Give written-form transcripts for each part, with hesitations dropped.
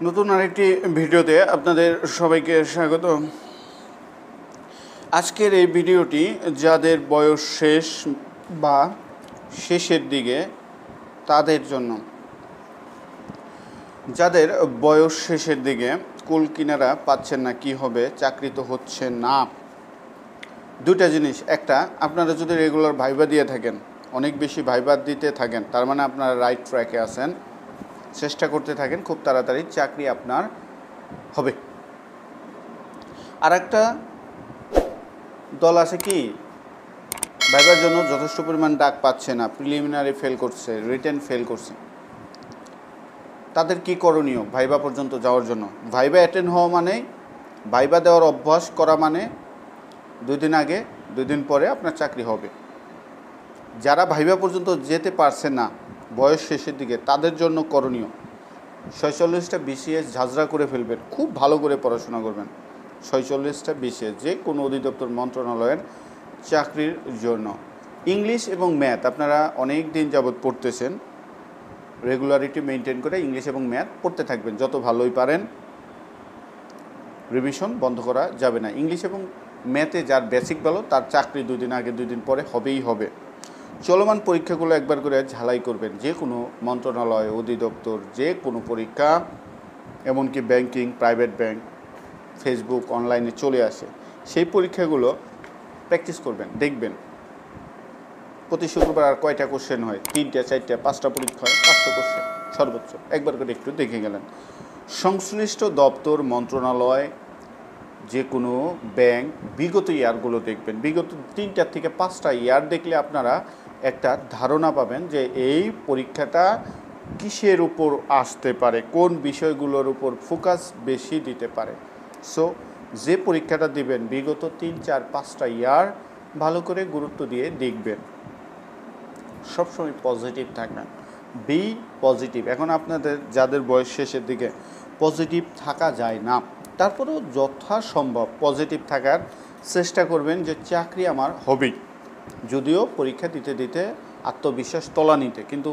নতুন আরেকটি ভিডিওতে আপনাদের সবাইকে স্বাগত। আজকের এই ভিডিওটি যাদের বয়স শেষ বা শেষের দিকে তাদের জন্য। যাদের বয়স শেষের দিকে, কুল কিনারা পাচ্ছেন না, কি হবে, চাকরি তো হচ্ছে না। দুটা জিনিস, একটা, আপনারা যদি রেগুলার ভাইবা দিয়ে থাকেন, অনেক বেশি ভাইবা দিতে থাকেন, তার মানে আপনারা রাইট ট্র্যাকে আছেন। চেষ্টা করতে থাকেন, খুব তাড়াতাড়ি চাকরি আপনার হবে। আর একটা দল আছে কি, ভাইবার জন্য যথেষ্ট পরিমাণ ডাক পাচ্ছে না, প্রিলিমিনারি ফেল করছে, রিটেন ফেল করছে। তাদের কি করণীয় ভাইবা পর্যন্ত যাওয়ার জন্য? ভাইবা অ্যাটেন্ড হওয়া মানে, ভাইবা দেওয়ার অভ্যাস করা মানে 2 দিন আগে 2 দিন পরে আপনার চাকরি হবে। যারা ভাইবা পর্যন্ত যেতে পারছে না বয়স শেষের দিকে, তাদের জন্য করণীয় 46টা বিসিএস ঝাঁঝরা করে ফেলবেন। খুব ভালো করে পড়াশোনা করবেন। 46টা বিসিএস যে কোনো অধিদপ্তর মন্ত্রণালয়ের চাকরির জন্য। ইংলিশ এবং ম্যাথ আপনারা অনেক দিন যাবৎ পড়তেছেন, রেগুলারিটি মেনটেন করে ইংলিশ এবং ম্যাথ পড়তে থাকবেন। যত ভালোই পারেন, রিভিশন বন্ধ করা যাবে না। ইংলিশ এবং ম্যাথে যার বেসিক ভালো, তার চাকরি 2 দিন আগে 2 দিন পরে হবেই হবে। চলমান পরীক্ষাগুলো একবার করে ঝালাই করবেন। যে কোনো মন্ত্রণালয়, অধিদপ্তর, যে কোনো পরীক্ষা, এমনকি ব্যাংকিং, প্রাইভেট ব্যাংক, ফেসবুক, অনলাইনে চলে আসে, সেই পরীক্ষাগুলো প্র্যাকটিস করবেন। দেখবেন প্রতি শুক্রবার আর কয়টা কোশ্চেন হয়, 3টা 4টা 5টা পরীক্ষা হয়, 5টা কোশ্চেন সর্বোচ্চ। একবার করে একটু দেখে গেলেন। সংশ্লিষ্ট দপ্তর, মন্ত্রণালয়, যে কোনো ব্যাংক, বিগত ইয়ারগুলো দেখবেন। বিগত 3টা থেকে 5টা ইয়ার দেখলে আপনারা একটা ধারণা পাবেন যে এই পরীক্ষাটা কিসের উপর আসতে পারে, কোন বিষয়গুলোর উপর ফোকাস বেশি দিতে পারে। সো যে পরীক্ষাটা দিবেন, বিগত 3, 4, 5টা ইয়ার ভালো করে গুরুত্ব দিয়ে দেখবেন। সবসময় পজিটিভ থাকবেন, বি পজিটিভ। এখন আপনাদের যাদের বয়স শেষের দিকে পজিটিভ থাকা যায় না, তারপরেও যথাসম্ভব পজিটিভ থাকার চেষ্টা করবেন যে চাকরি আমার হবেই। যদিও পরীক্ষা দিতে দিতে আত্মবিশ্বাস তলানিতে, কিন্তু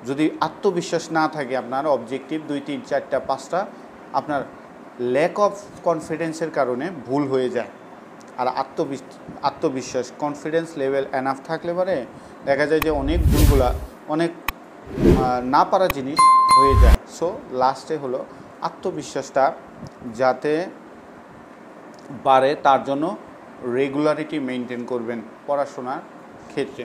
যদি আত্মবিশ্বাস না থাকে, আপনার অবজেক্টিভ 2, 3, 4টা 5টা, আপনার ল্যাক অফ কনফিডেন্সের কারণে ভুল হয়ে যায়। আর আত্মবিশ্বাস, কনফিডেন্স লেভেল এনাফ থাকলে পরে দেখা যায় যে অনেক ভুলগুলা, অনেক না পারা জিনিস হয়ে যায়। সো লাস্টে হলো আত্মবিশ্বাসটা যাতে বাড়ে, তার জন্য রেগুলারিটি মেনটেন করবেন পড়াশোনার ক্ষেত্রে।